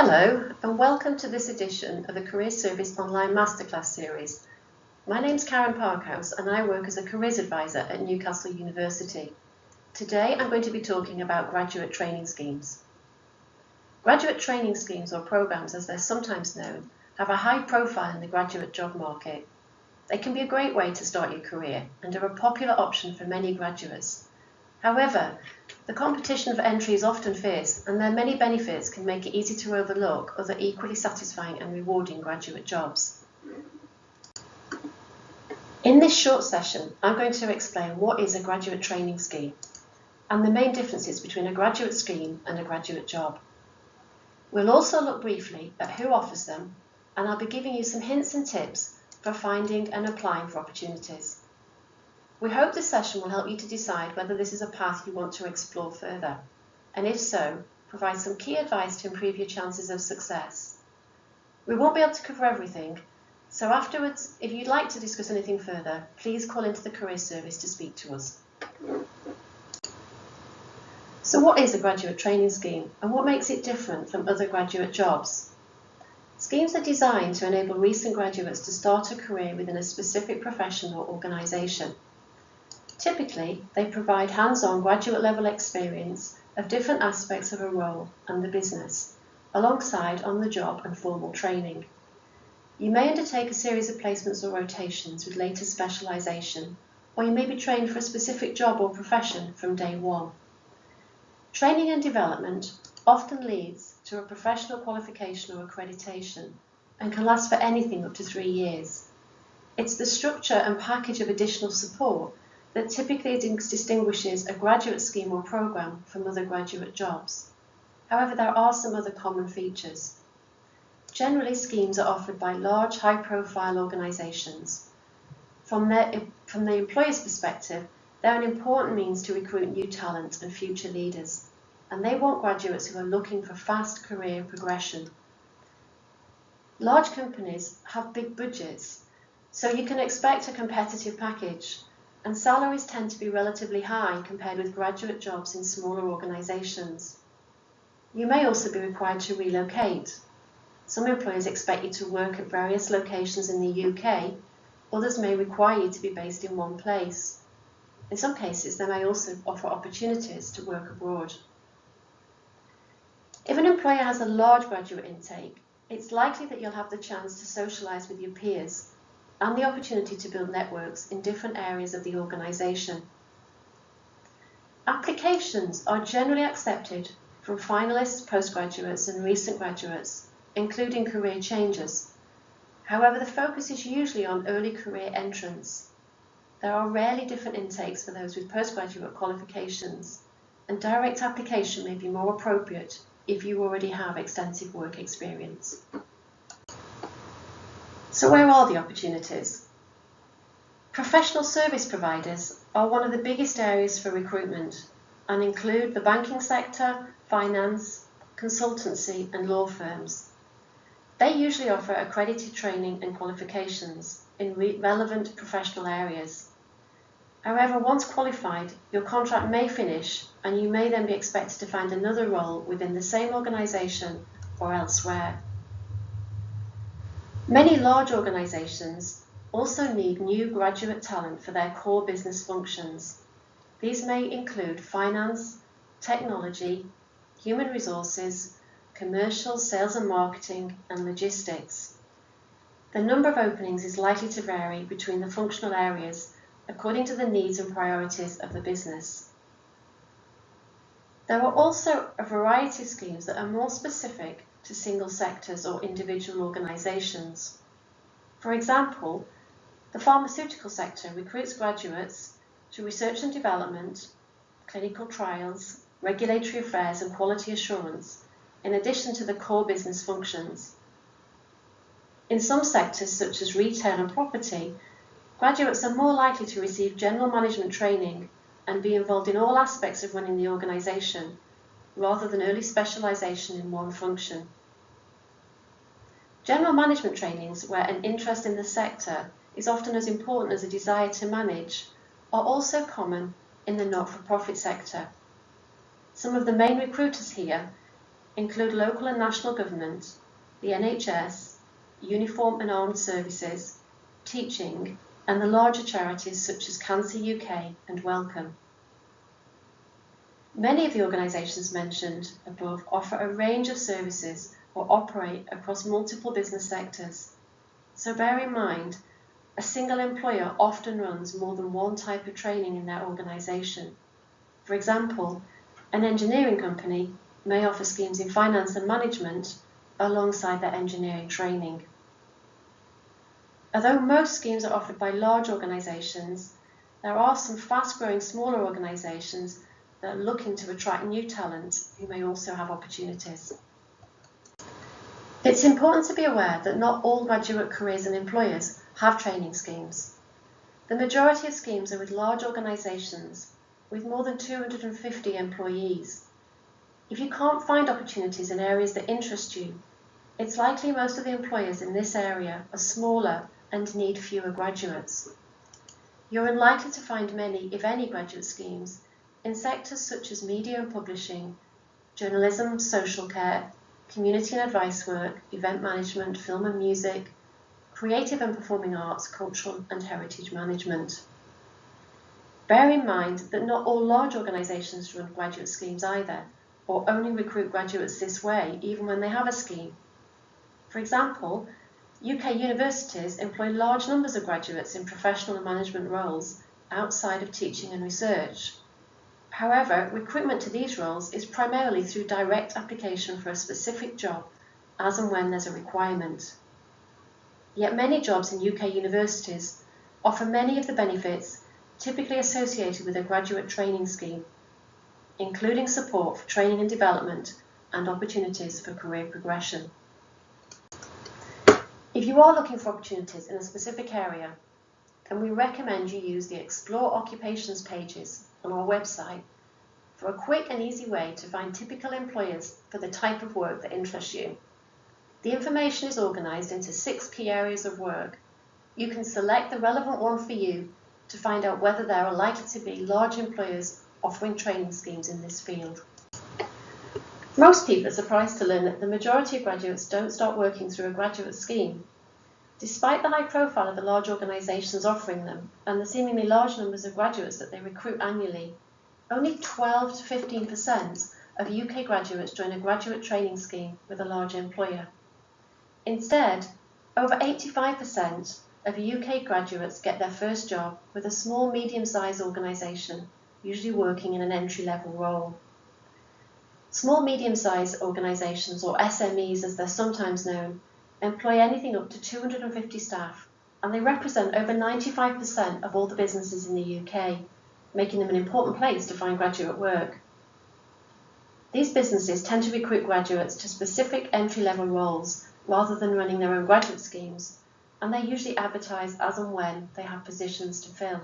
Hello and welcome to this edition of the Career Service Online Masterclass series. My name's Karen Parkhouse and I work as a careers advisor at Newcastle University. Today I'm going to be talking about graduate training schemes. Graduate training schemes, or programs as they're sometimes known, have a high profile in the graduate job market. They can be a great way to start your career and are a popular option for many graduates. However, the competition for entry is often fierce, and their many benefits can make it easy to overlook other equally satisfying and rewarding graduate jobs. In this short session, I'm going to explain what is a graduate training scheme and the main differences between a graduate scheme and a graduate job. We'll also look briefly at who offers them, and I'll be giving you some hints and tips for finding and applying for opportunities. We hope this session will help you to decide whether this is a path you want to explore further, and if so, provide some key advice to improve your chances of success. We won't be able to cover everything, so afterwards, if you'd like to discuss anything further, please call into the Career Service to speak to us. So what is a graduate training scheme, and what makes it different from other graduate jobs? Schemes are designed to enable recent graduates to start a career within a specific profession or organisation. Typically, they provide hands-on graduate level experience of different aspects of a role and the business, alongside on-the-job and formal training. You may undertake a series of placements or rotations with later specialisation, or you may be trained for a specific job or profession from day one. Training and development often leads to a professional qualification or accreditation and can last for anything up to 3 years. It's the structure and package of additional support that typically distinguishes a graduate scheme or programme from other graduate jobs. However, there are some other common features. Generally, schemes are offered by large, high-profile organisations. From the employer's perspective, they're an important means to recruit new talent and future leaders, and they want graduates who are looking for fast career progression. Large companies have big budgets, so you can expect a competitive package, and salaries tend to be relatively high compared with graduate jobs in smaller organisations. You may also be required to relocate. Some employers expect you to work at various locations in the UK, others may require you to be based in one place. In some cases, they may also offer opportunities to work abroad. If an employer has a large graduate intake, it's likely that you'll have the chance to socialise with your peers and the opportunity to build networks in different areas of the organisation. Applications are generally accepted from finalists, postgraduates and recent graduates, including career changers. However, the focus is usually on early career entrants. There are rarely different intakes for those with postgraduate qualifications, and direct application may be more appropriate if you already have extensive work experience. So where are the opportunities? Professional service providers are one of the biggest areas for recruitment and include the banking sector, finance, consultancy and law firms. They usually offer accredited training and qualifications in relevant professional areas. However, once qualified, your contract may finish and you may then be expected to find another role within the same organisation or elsewhere. Many large organisations also need new graduate talent for their core business functions. These may include finance, technology, human resources, commercial, sales and marketing, and logistics. The number of openings is likely to vary between the functional areas according to the needs and priorities of the business. There are also a variety of schemes that are more specific to single sectors or individual organisations. For example, the pharmaceutical sector recruits graduates to research and development, clinical trials, regulatory affairs and quality assurance, in addition to the core business functions. In some sectors, such as retail and property, graduates are more likely to receive general management training and be involved in all aspects of running the organisation, rather than early specialisation in one function. General management trainings, where an interest in the sector is often as important as a desire to manage, are also common in the not-for-profit sector. Some of the main recruiters here include local and national government, the NHS, uniform and armed services, teaching, and the larger charities such as Cancer UK and Wellcome. Many of the organisations mentioned above offer a range of services or operate across multiple business sectors. So bear in mind, a single employer often runs more than one type of training in their organisation. For example, an engineering company may offer schemes in finance and management alongside their engineering training. Although most schemes are offered by large organisations, there are some fast-growing smaller organisations that are looking to attract new talent who may also have opportunities. It's important to be aware that not all graduate careers and employers have training schemes. The majority of schemes are with large organisations with more than 250 employees. If you can't find opportunities in areas that interest you, it's likely most of the employers in this area are smaller and need fewer graduates. You're unlikely to find many, if any, graduate schemes in sectors such as media and publishing, journalism, social care, community and advice work, event management, film and music, creative and performing arts, cultural and heritage management. Bear in mind that not all large organisations run graduate schemes either, or only recruit graduates this way, even when they have a scheme. For example, UK universities employ large numbers of graduates in professional and management roles outside of teaching and research. However, recruitment to these roles is primarily through direct application for a specific job, as and when there's a requirement. Yet many jobs in UK universities offer many of the benefits typically associated with a graduate training scheme, including support for training and development and opportunities for career progression. If you are looking for opportunities in a specific area, then we recommend you use the Explore Occupations pages on our website for a quick and easy way to find typical employers for the type of work that interests you. The information is organised into 6 key areas of work. You can select the relevant one for you to find out whether there are likely to be large employers offering training schemes in this field. Most people are surprised to learn that the majority of graduates don't start working through a graduate scheme. Despite the high profile of the large organisations offering them and the seemingly large numbers of graduates that they recruit annually, only 12 to 15% of UK graduates join a graduate training scheme with a large employer. Instead, over 85% of UK graduates get their first job with a small, medium-sized organisation, usually working in an entry-level role. Small, medium-sized organisations, or SMEs as they're sometimes known, employ anything up to 250 staff, and they represent over 95% of all the businesses in the UK, making them an important place to find graduate work. These businesses tend to recruit graduates to specific entry-level roles rather than running their own graduate schemes, and they usually advertise as and when they have positions to fill.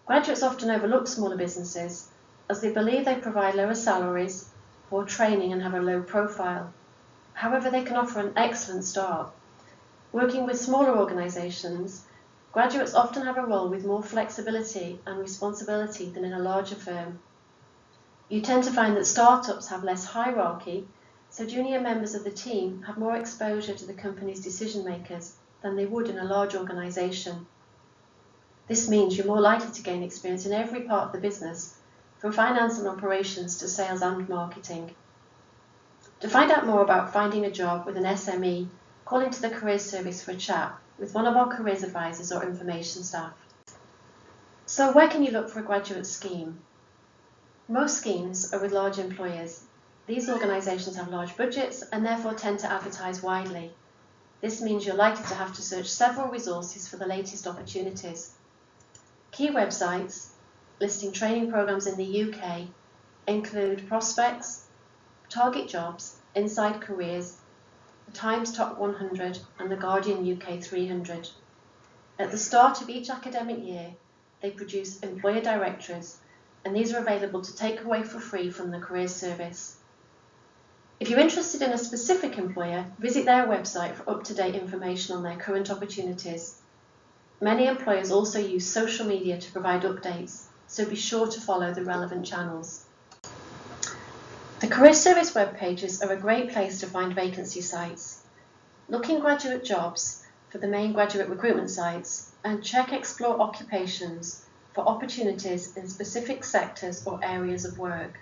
Graduates often overlook smaller businesses as they believe they provide lower salaries, poor training, and have a low profile. However, they can offer an excellent start. Working with smaller organisations, graduates often have a role with more flexibility and responsibility than in a larger firm. You tend to find that startups have less hierarchy, so junior members of the team have more exposure to the company's decision makers than they would in a large organisation. This means you're more likely to gain experience in every part of the business, from finance and operations to sales and marketing. To find out more about finding a job with an SME, call into the Careers Service for a chat with one of our careers advisors or information staff. So where can you look for a graduate scheme? Most schemes are with large employers. These organisations have large budgets and therefore tend to advertise widely. This means you're likely to have to search several resources for the latest opportunities. Key websites listing training programmes in the UK include Prospects, Target Jobs, Inside Careers, the Times Top 100 and the Guardian UK 300. At the start of each academic year, they produce employer directories, and these are available to take away for free from the Careers Service. If you're interested in a specific employer, visit their website for up-to-date information on their current opportunities. Many employers also use social media to provide updates, so be sure to follow the relevant channels. The Career Service web pages are a great place to find vacancy sites. Look in graduate jobs for the main graduate recruitment sites and check Explore Occupations for opportunities in specific sectors or areas of work.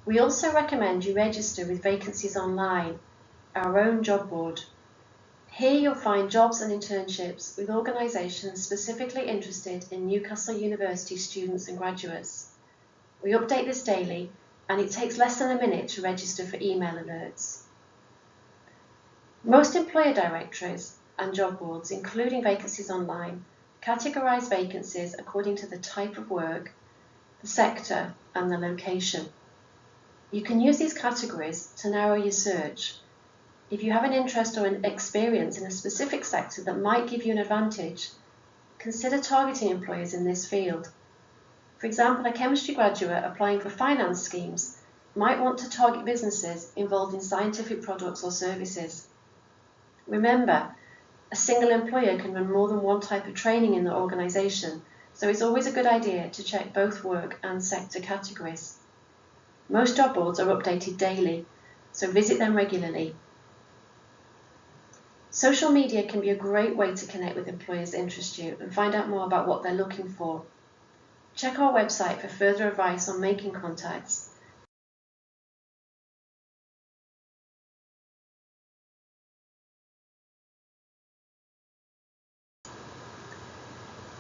We also recommend you register with Vacancies Online, our own job board. Here you'll find jobs and internships with organisations specifically interested in Newcastle University students and graduates. We update this daily, and it takes less than a minute to register for email alerts. Most employer directories and job boards, including Vacancies Online, categorise vacancies according to the type of work, the sector, and the location. You can use these categories to narrow your search. If you have an interest or an experience in a specific sector that might give you an advantage, consider targeting employers in this field. For example, a chemistry graduate applying for finance schemes might want to target businesses involved in scientific products or services. Remember, a single employer can run more than one type of training in the organisation, so it's always a good idea to check both work and sector categories. Most job boards are updated daily, so visit them regularly. Social media can be a great way to connect with employers that interest you and find out more about what they're looking for. Check our website for further advice on making contacts.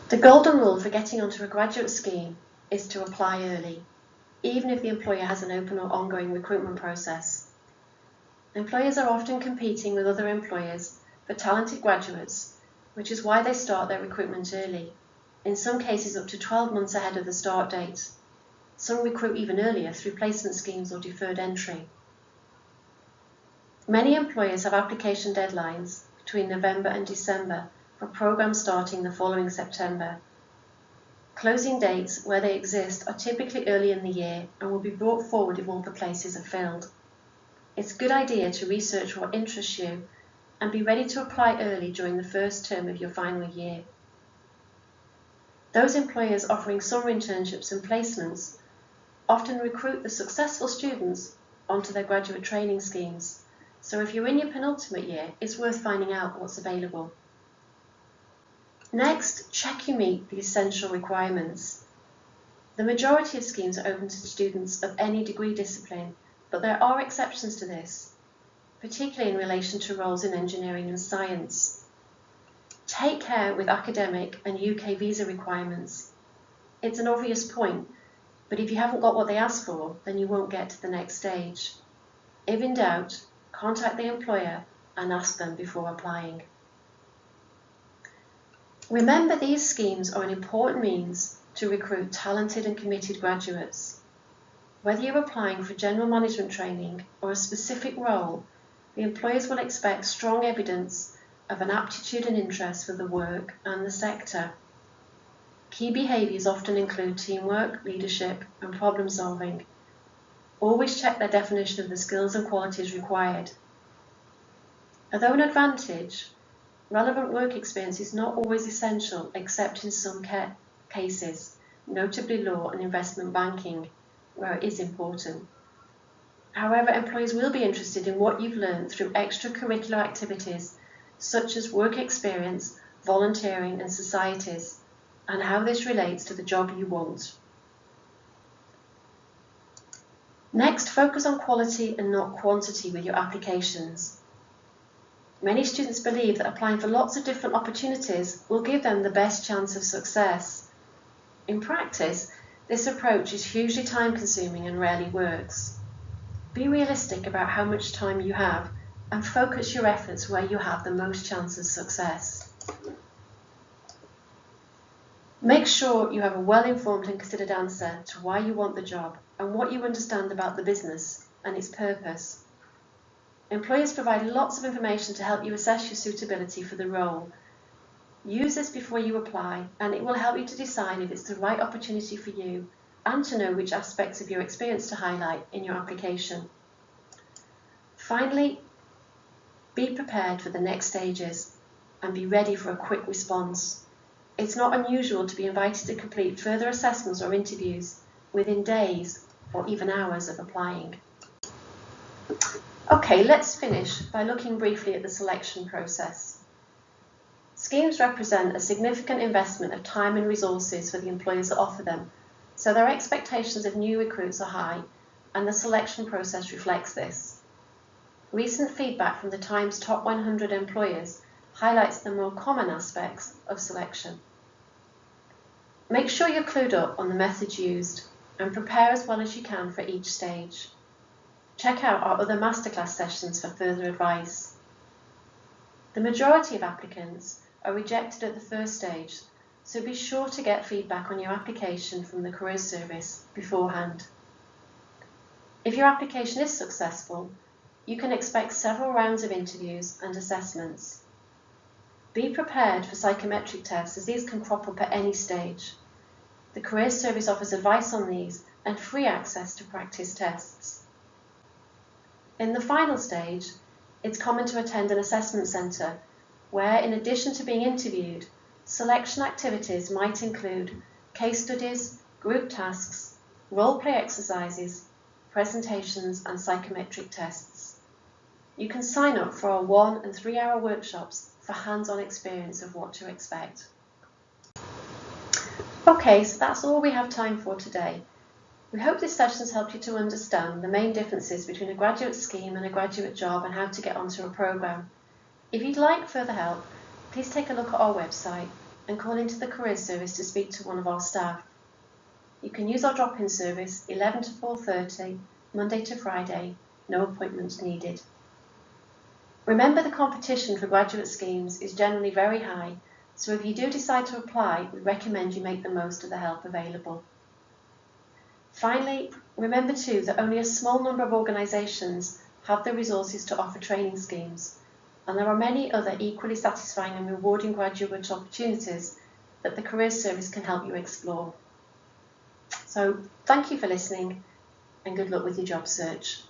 The golden rule for getting onto a graduate scheme is to apply early, even if the employer has an open or ongoing recruitment process. Employers are often competing with other employers for talented graduates, which is why they start their recruitment early, in some cases up to 12 months ahead of the start date. Some recruit even earlier through placement schemes or deferred entry. Many employers have application deadlines between November and December for programs starting the following September. Closing dates, where they exist, are typically early in the year and will be brought forward if all the places are filled. It's a good idea to research what interests you and be ready to apply early during the first term of your final year. Those employers offering summer internships and placements often recruit the successful students onto their graduate training schemes, so if you're in your penultimate year, it's worth finding out what's available. Next, check you meet the essential requirements. The majority of schemes are open to students of any degree discipline, but there are exceptions to this, particularly in relation to roles in engineering and science. Take care with academic and UK visa requirements. It's an obvious point, but if you haven't got what they ask for, then you won't get to the next stage. If in doubt, contact the employer and ask them before applying. Remember, these schemes are an important means to recruit talented and committed graduates. Whether you're applying for general management training or a specific role, the employers will expect strong evidence of an aptitude and interest for the work and the sector. Key behaviours often include teamwork, leadership, and problem solving. Always check their definition of the skills and qualities required. Although an advantage, relevant work experience is not always essential except in some cases, notably law and investment banking, where it is important. However, employers will be interested in what you've learned through extracurricular activities such as work experience, volunteering and societies, and how this relates to the job you want. Next, focus on quality and not quantity with your applications. Many students believe that applying for lots of different opportunities will give them the best chance of success. In practice, this approach is hugely time-consuming and rarely works. Be realistic about how much time you have and focus your efforts where you have the most chance of success. Make sure you have a well-informed and considered answer to why you want the job and what you understand about the business and its purpose. Employers provide lots of information to help you assess your suitability for the role. Use this before you apply, and it will help you to decide if it's the right opportunity for you and to know which aspects of your experience to highlight in your application. Finally, be prepared for the next stages and be ready for a quick response. It's not unusual to be invited to complete further assessments or interviews within days or even hours of applying. Okay, let's finish by looking briefly at the selection process. Schemes represent a significant investment of time and resources for the employers that offer them, so their expectations of new recruits are high, and the selection process reflects this. Recent feedback from the Times Top 100 Employers highlights the more common aspects of selection. Make sure you're clued up on the methods used and prepare as well as you can for each stage. Check out our other masterclass sessions for further advice. The majority of applicants are rejected at the first stage, so be sure to get feedback on your application from the Careers Service beforehand. If your application is successful, you can expect several rounds of interviews and assessments. Be prepared for psychometric tests, as these can crop up at any stage. The Careers Service offers advice on these and free access to practice tests. In the final stage, it's common to attend an assessment centre where, in addition to being interviewed, selection activities might include case studies, group tasks, role-play exercises, presentations and psychometric tests. You can sign up for our 1- and 3-hour workshops for hands-on experience of what to expect. Okay, so that's all we have time for today. We hope this session has helped you to understand the main differences between a graduate scheme and a graduate job and how to get onto a programme. If you'd like further help, please take a look at our website and call into the Careers Service to speak to one of our staff. You can use our drop-in service 11 to 4:30, Monday to Friday, no appointments needed. Remember, the competition for graduate schemes is generally very high, so if you do decide to apply, we recommend you make the most of the help available. Finally, remember too that only a small number of organisations have the resources to offer training schemes, and there are many other equally satisfying and rewarding graduate opportunities that the Careers Service can help you explore. So, thank you for listening and good luck with your job search.